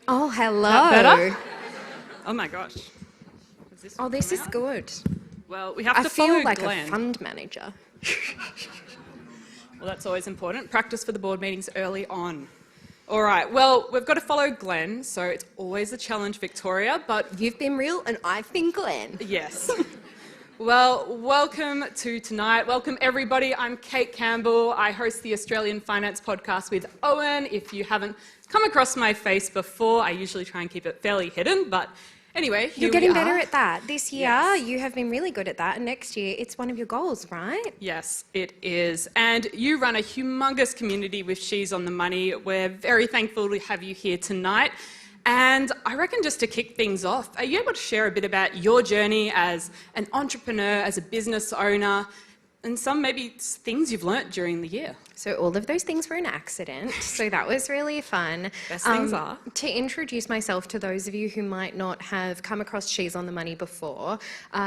Oh, hello. That better? Oh my gosh. This is good. Well, we have to follow feel like Glenn. a fund manager. Well, that's always important. Practice for the board meetings early on. All right, well, we've got to follow Glenn, so it's always a challenge, Victoria, but... You've been real and I've been Glenn. Yes. Well, welcome to tonight. Welcome, everybody. I'm Kate Campbell. I host the Australian Finance Podcast with Owen. If you haven't come across my face before, I usually try and keep it fairly hidden, but anyway, You're getting better at that. This year, you have been really good at that, and next year, it's one of your goals, right? Yes, it is. And you run a humongous community with She's on the Money. We're very thankful to have you here tonight. And I reckon just to kick things off, are you able to share a bit about your journey as an entrepreneur, as a business owner, and some maybe things you've learnt during the year? So all of those things were an accident, so that was really fun. Best things are. To introduce myself to those of you who might not have come across She's on the Money before,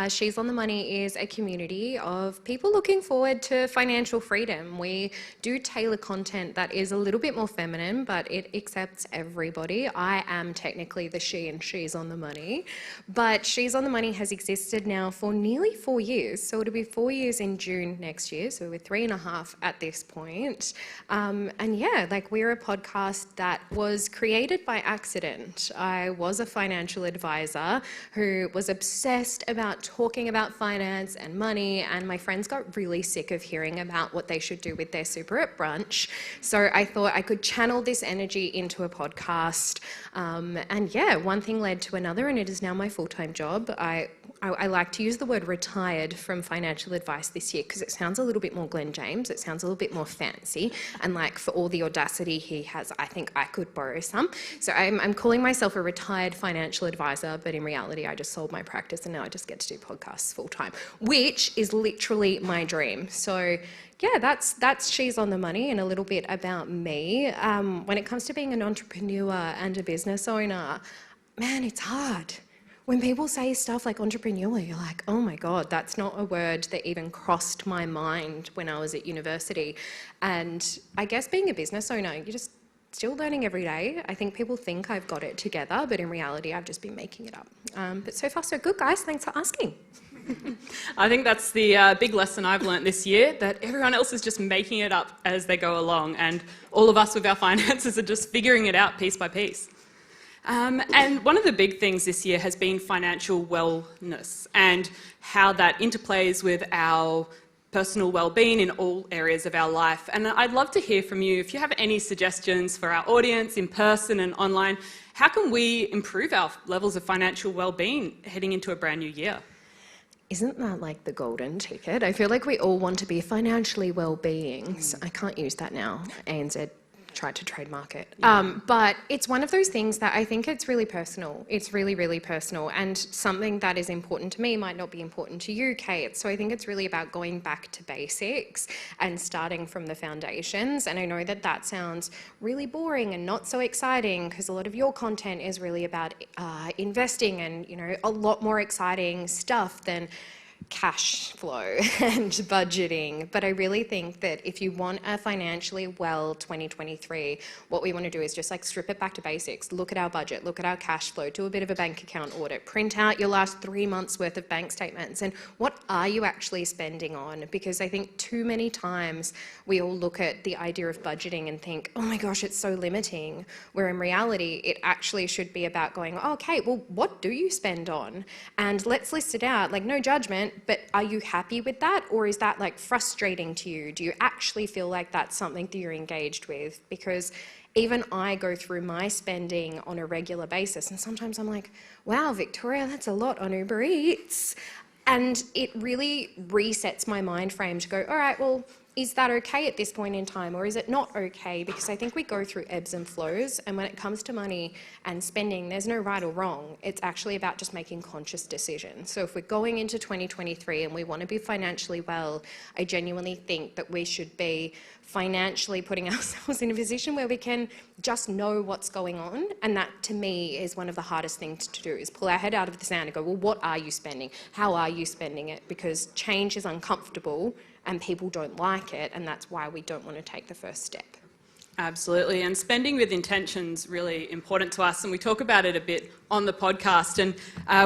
She's on the Money is a community of people looking forward to financial freedom. We do tailor content that is a little bit more feminine, but it accepts everybody. I am technically the she in She's on the Money, but She's on the Money has existed now for nearly 4 years, so it'll be 4 years in June next year, so we're 3.5 at this point. And yeah, like we're a podcast that was created by accident. I was a financial advisor who was obsessed about talking about finance and money, and my friends got really sick of hearing about what they should do with their super at brunch. So I thought I could channel this energy into a podcast. And yeah, one thing led to another, and it is now my full-time job. I like to use the word retired from financial advice this year because it sounds a little bit more Glenn James. It sounds a little bit more fancy. And like for all the audacity he has, I think I could borrow some. So I'm calling myself a retired financial advisor, but in reality, I just sold my practice and now I just get to do podcasts full time, which is literally my dream. So yeah, that's She's on the Money and a little bit about me. When it comes to being an entrepreneur and a business owner, man, it's hard. When people say stuff like entrepreneur, you're like, oh my God, that's not a word that even crossed my mind when I was at university. And I guess being a business owner, you're just still learning every day. I think people think I've got it together, but in reality, I've just been making it up. But so far, so good, guys. Thanks for asking. I think that's the big lesson I've learnt this year, that everyone else is just making it up as they go along, and all of us with our finances are just figuring it out piece by piece. And one of the big things this year has been financial wellness and how that interplays with our personal well-being in all areas of our life. And I'd love to hear from you. If you have any suggestions for our audience in person and online, how can we improve our levels of financial well-being heading into a brand new year? Isn't that like the golden ticket? I feel like we all want to be financially well-being. So I can't use that now. ANZ tried to trademark it. Yeah. But it's one of those things that I think it's really personal. It's really, really personal. And something that is important to me might not be important to you, Kate. So I think it's really about going back to basics and starting from the foundations. And I know that that sounds really boring and not so exciting because a lot of your content is really about investing and, you know, a lot more exciting stuff than cash flow and budgeting. But I really think that if you want a financially well 2023, what we want to do is just like strip it back to basics. Look at our budget, look at our cash flow, do a bit of a bank account audit, print out your last 3 months worth of bank statements and what are you actually spending on? Because I think too many times we all look at the idea of budgeting and think, oh my gosh, it's so limiting, where in reality it actually should be about going, okay, well, what do you spend on? And let's list it out, like no judgment, but are you happy with that? Or is that like frustrating to you? Do you actually feel like that's something that you're engaged with? Because even I go through my spending on a regular basis and sometimes I'm like, wow, Victoria, that's a lot on Uber Eats. And it really resets my mind frame to go, all right, well, is that okay at this point in time or is it not okay? Because I think we go through ebbs and flows, and when it comes to money and spending, there's no right or wrong. It's actually about just making conscious decisions. So if we're going into 2023 and we want to be financially well, I genuinely think that we should be financially putting ourselves in a position where we can just know what's going on. And that to me is one of the hardest things to do, is pull our head out of the sand and go, well, what are you spending? How are you spending it? Because change is uncomfortable and people don't like it, and that's why we don't want to take the first step. Absolutely, and spending with intention's really important to us, and we talk about it a bit on the podcast. And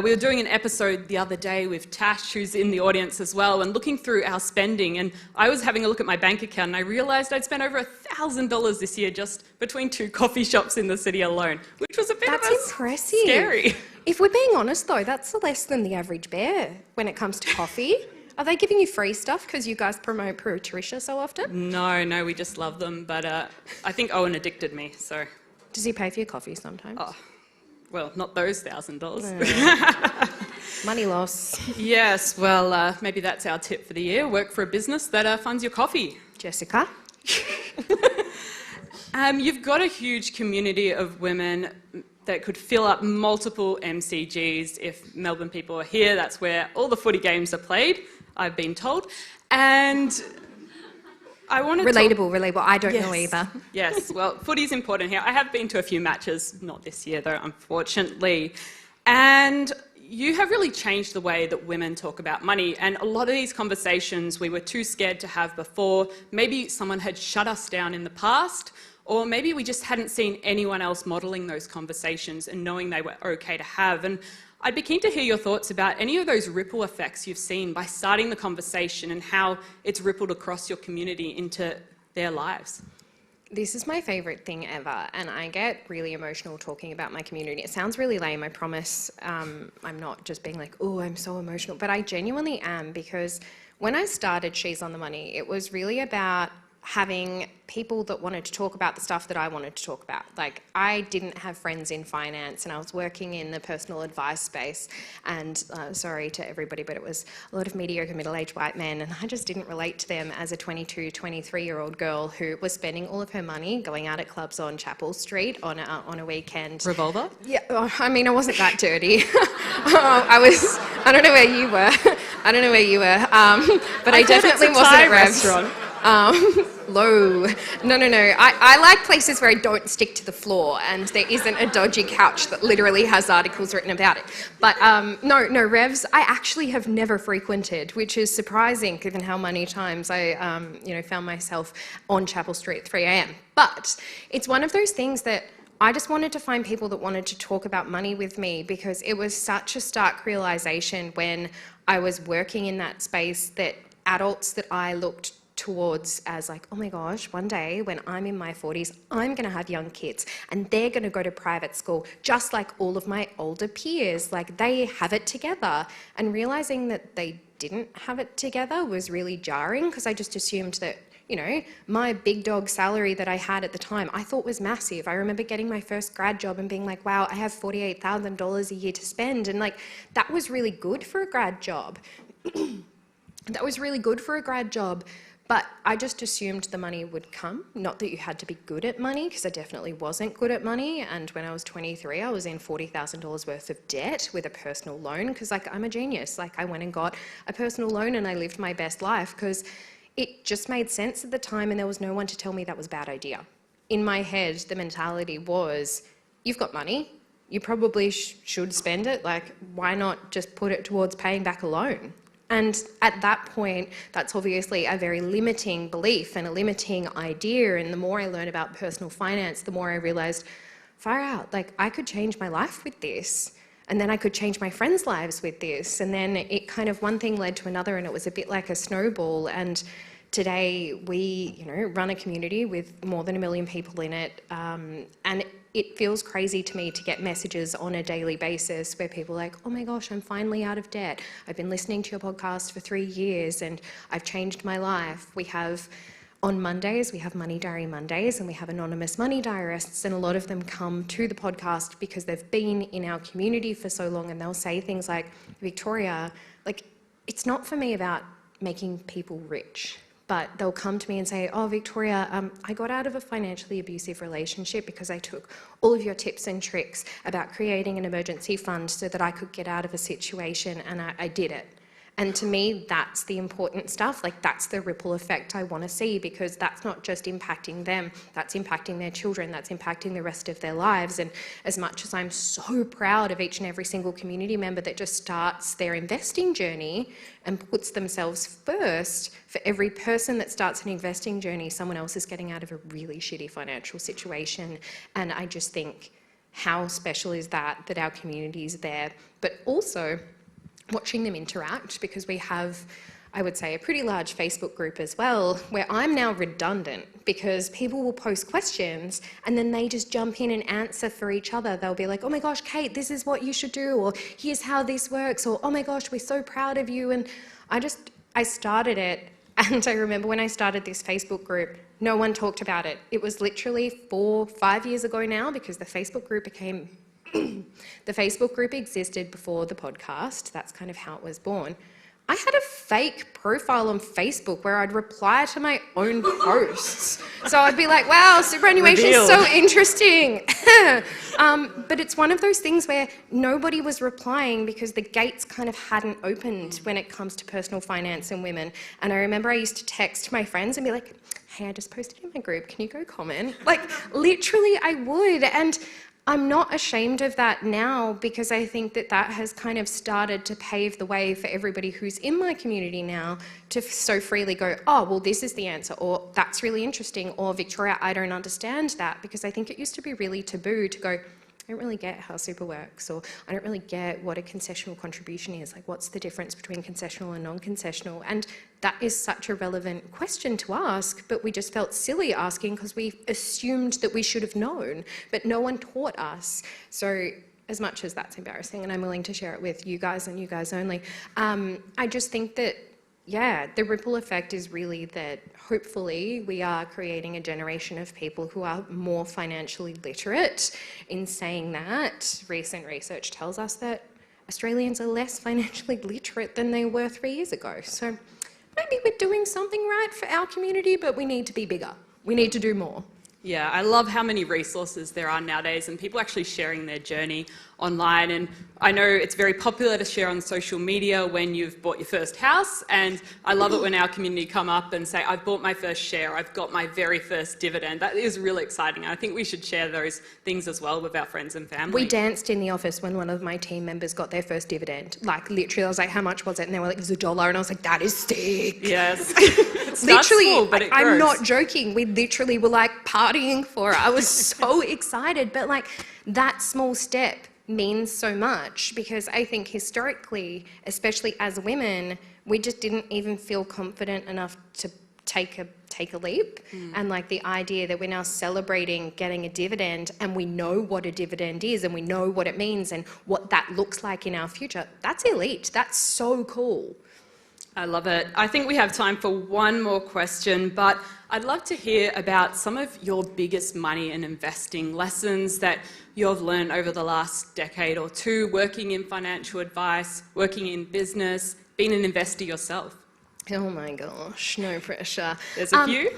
we were doing an episode the other day with Tash, who's in the audience as well, and looking through our spending. And I was having a look at my bank account, and I realised I'd spent over $1,000 this year just between 2 coffee shops in the city alone, which was a bit impressive. Scary. If we're being honest, though, that's less than the average bear when it comes to coffee. Are they giving you free stuff because you guys promote Patricia so often? No, we just love them. But I think Owen addicted me, so... Does he pay for your coffee sometimes? Oh, well, not those $1,000. Money loss. Yes, well, maybe that's our tip for the year. Work for a business that funds your coffee. Jessica? You've got a huge community of women that could fill up multiple MCGs. If Melbourne people are here, that's where all the footy games are played, I've been told. And I want to Relatable. I don't know either. Yes, well, footy's important here. I have been to a few matches, not this year though, unfortunately. And you have really changed the way that women talk about money. And a lot of these conversations we were too scared to have before. Maybe someone had shut us down in the past, or maybe we just hadn't seen anyone else modelling those conversations and knowing they were okay to have. And I'd be keen to hear your thoughts about any of those ripple effects you've seen by starting the conversation and how it's rippled across your community into their lives. This is my favourite thing ever, and I get really emotional talking about my community. It sounds really lame, I promise. I'm not just being like, oh, I'm so emotional, but I genuinely am, because when I started She's on the Money, it was really about having people that wanted to talk about the stuff that I wanted to talk about. Like, I didn't have friends in finance, and I was working in the personal advice space, and sorry to everybody, but it was a lot of mediocre middle-aged white men, and I just didn't relate to them as a 22, 23-year-old girl who was spending all of her money going out at clubs on Chapel Street on a weekend. Revolver? Yeah, I mean, I wasn't that dirty. I don't know where you were. But I definitely wasn't at Revs. Low. No. I like places where I don't stick to the floor and there isn't a dodgy couch that literally has articles written about it. But no, Revs I actually have never frequented, which is surprising given how many times I found myself on Chapel Street at 3 a.m. But it's one of those things that I just wanted to find people that wanted to talk about money with me, because it was such a stark realisation when I was working in that space that adults that I looked towards as like, oh my gosh, one day when I'm in my 40s, I'm going to have young kids and they're going to go to private school just like all of my older peers. Like, they have it together. And realising that they didn't have it together was really jarring, because I just assumed that, my big dog salary that I had at the time, I thought was massive. I remember getting my first grad job and being like, wow, I have $48,000 a year to spend. And like, that was really good for a grad job. But I just assumed the money would come. Not that you had to be good at money, because I definitely wasn't good at money. And when I was 23, I was in $40,000 worth of debt with a personal loan, because I'm a genius. I went and got a personal loan and I lived my best life because it just made sense at the time, and there was no one to tell me that was a bad idea. In my head, the mentality was, you've got money, you probably should spend it. Why not just put it towards paying back a loan? And at that point, that's obviously a very limiting belief and a limiting idea. And the more I learned about personal finance, the more I realised, far out, I could change my life with this. And then I could change my friends' lives with this. And then it kind of, one thing led to another, and it was a bit like a snowball. And today we, run a community with more than 1 million people in it. And it feels crazy to me to get messages on a daily basis where people are like, oh my gosh, I'm finally out of debt. I've been listening to your podcast for 3 years and I've changed my life. We have, on Mondays, we have Money Diary Mondays, and we have anonymous money diarists, and a lot of them come to the podcast because they've been in our community for so long, and they'll say things like, Victoria, it's not for me about making people rich. But they'll come to me and say, oh, Victoria, I got out of a financially abusive relationship because I took all of your tips and tricks about creating an emergency fund so that I could get out of a situation, and I did it. And to me, that's the important stuff. Like, that's the ripple effect I want to see, because that's not just impacting them, that's impacting their children, that's impacting the rest of their lives. And as much as I'm so proud of each and every single community member that just starts their investing journey and puts themselves first, for every person that starts an investing journey, someone else is getting out of a really shitty financial situation. And I just think, how special is that our community is there, but also watching them interact, because we have, I would say, a pretty large Facebook group as well, where I'm now redundant, because people will post questions and then they just jump in and answer for each other. They'll be like, oh my gosh, Kate, this is what you should do, or here's how this works, or oh my gosh, we're so proud of you. And I started it, and I remember when I started this Facebook group, no one talked about it. It was literally 4-5 years ago now, because the Facebook group became the Facebook group existed before the podcast. That's kind of how it was born. I had a fake profile on Facebook where I'd reply to my own posts. So I'd be like, wow, superannuation is so interesting. But it's one of those things where nobody was replying because the gates kind of hadn't opened when it comes to personal finance and women. And I remember I used to text my friends and be like, hey, I just posted in my group, can you go comment? Like, literally I would. And I'm not ashamed of that now, because I think that has kind of started to pave the way for everybody who's in my community now to so freely go, oh, well, this is the answer, or that's really interesting, or Victoria, I don't understand that, because I think it used to be really taboo to go, I don't really get how super works, or I don't really get what a concessional contribution is. Like, what's the difference between concessional and non-concessional? And that is such a relevant question to ask, but we just felt silly asking because we assumed that we should have known, but no one taught us. So as much as that's embarrassing, and I'm willing to share it with you guys and you guys only, I just think that, yeah, the ripple effect is really that hopefully we are creating a generation of people who are more financially literate. In saying that, recent research tells us that Australians are less financially literate than they were 3 years ago. So maybe we're doing something right for our community, but we need to be bigger. We need to do more. Yeah, I love how many resources there are nowadays, and people actually sharing their journey online. And I know it's very popular to share on social media when you've bought your first house, and I love it when our community come up and say, I've bought my first share, I've got my very first dividend. That is really exciting. I think we should share those things as well with our friends and family. We danced in the office when one of my team members got their first dividend. Like, literally, I was like, how much was it? And they were like, it was $1. And I was like, that is sick. Yes. Literally, small, but I'm not joking. We literally were like partying for it. I was so excited. But like, that small step means so much, because I think historically, especially as women, we just didn't even feel confident enough to take a leap. And like, the idea that we're now celebrating getting a dividend, and we know what a dividend is, and we know what it means and what that looks like in our future, that's elite. That's so cool. I love it. I think we have time for one more question, but I'd love to hear about some of your biggest money and investing lessons that you've learned over the last decade or two, working in financial advice, working in business, being an investor yourself. Oh my gosh, no pressure. There's a few?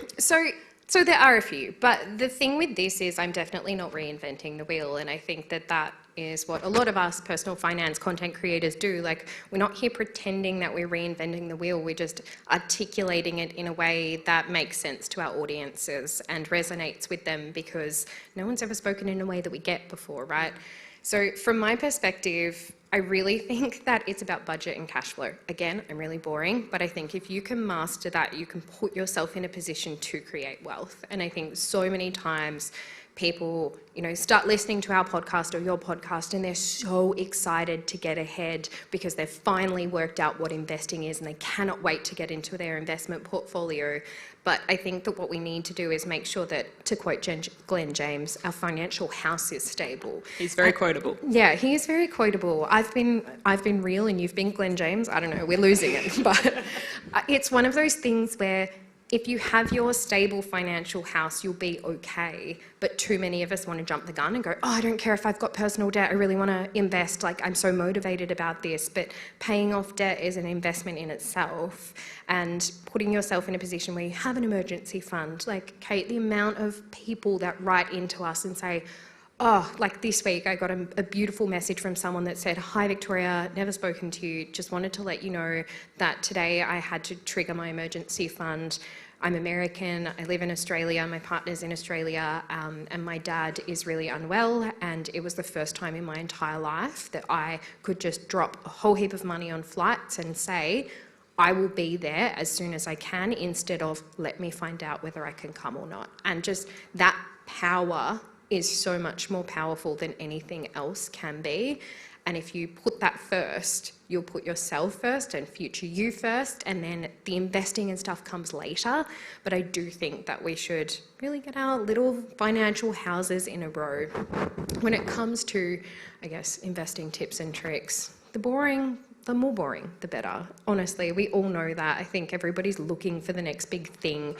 So there are a few, but the thing with this is I'm definitely not reinventing the wheel, and I think that is what a lot of us personal finance content creators do. Like, we're not here pretending that we're reinventing the wheel, we're just articulating it in a way that makes sense to our audiences and resonates with them, because no one's ever spoken in a way that we get before, right? So from my perspective, I really think that it's about budget and cash flow. Again, I'm really boring, but I think if you can master that, you can put yourself in a position to create wealth. And I think so many times people, start listening to our podcast or your podcast, and they're so excited to get ahead because they've finally worked out what investing is and they cannot wait to get into their investment portfolio. But I think that what we need to do is make sure that, to quote Glenn James, our financial house is stable. He's very quotable. Yeah, he is very quotable. I've been real and you've been Glenn James. I don't know, we're losing it. But it's one of those things where if you have your stable financial house, you'll be okay. But too many of us want to jump the gun and go, oh, I don't care if I've got personal debt, I really want to invest, like I'm so motivated about this. But paying off debt is an investment in itself, and putting yourself in a position where you have an emergency fund. Like, Kate, the amount of people that write into us and say, Oh, like this week, I got a beautiful message from someone that said, "Hi, Victoria, never spoken to you. Just wanted to let you know that today I had to trigger my emergency fund. I'm American, I live in Australia, my partner's in Australia, and my dad is really unwell, and it was the first time in my entire life that I could just drop a whole heap of money on flights and say, I will be there as soon as I can, instead of let me find out whether I can come or not." And just that power is so much more powerful than anything else can be. And if you put that first, you'll put yourself first and future you first, and then the investing and stuff comes later. But I do think that we should really get our little financial houses in a row. When it comes to, I guess, investing tips and tricks, the more boring, the better. Honestly, we all know that. I think everybody's looking for the next big thing.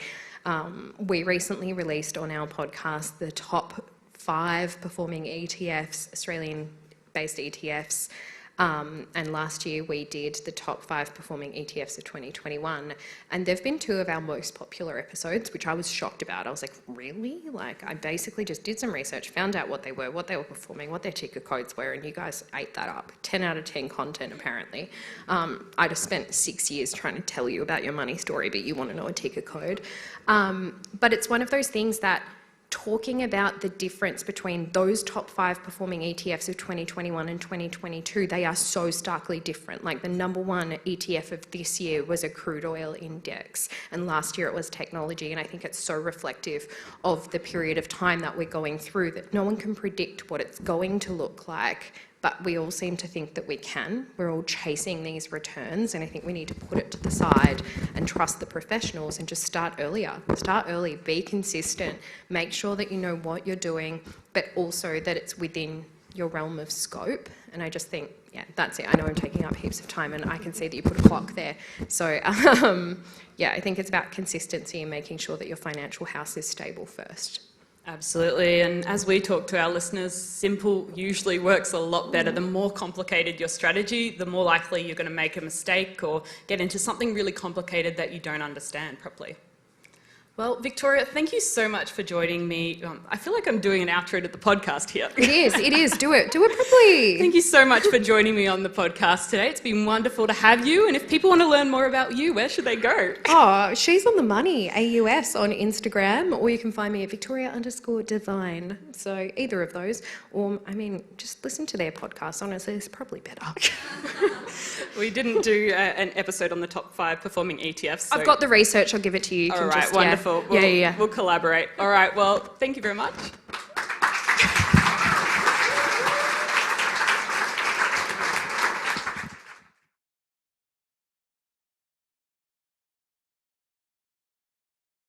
We recently released on our podcast the top 5 performing ETFs, Australian-based ETFs, and last year we did the top 5 performing ETFs of 2021, and they've been 2 of our most popular episodes, which I was shocked about. I was like, really? Like, I basically just did some research, found out what they were performing, what their ticker codes were, and you guys ate that up. 10 out of 10 content, apparently. I just spent 6 years trying to tell you about your money story, but you want to know a ticker code. But it's one of those things that talking about the difference between those top 5 performing ETFs of 2021 and 2022, they are so starkly different. Like, the number 1 ETF of this year was a crude oil index, and last year it was technology. And I think it's so reflective of the period of time that we're going through, that no one can predict what it's going to look like, but we all seem to think that we can. We're all chasing these returns, and I think we need to put it to the side and trust the professionals and just start earlier. Start early, be consistent, make sure that you know what you're doing, but also that it's within your realm of scope. And I just think, yeah, that's it. I know I'm taking up heaps of time, and I can see that you put a clock there. So yeah, I think it's about consistency and making sure that your financial house is stable first. Absolutely, and as we talk to our listeners, simple usually works a lot better. The more complicated your strategy, the more likely you're going to make a mistake or get into something really complicated that you don't understand properly. Well, Victoria, thank you so much for joining me. I feel like I'm doing an outro to the podcast here. It is. Do it properly. Thank you so much for joining me on the podcast today. It's been wonderful to have you. And if people want to learn more about you, where should they go? Oh, she's on the money, AUS on Instagram, or you can find me at Victoria_Devine. So either of those, or I mean, just listen to their podcast. Honestly, it's probably better. We didn't do an episode on the top 5 performing ETFs. So. I've got the research. I'll give it to you. All right, wonderful. Yeah. We'll collaborate. All right, well, thank you very much.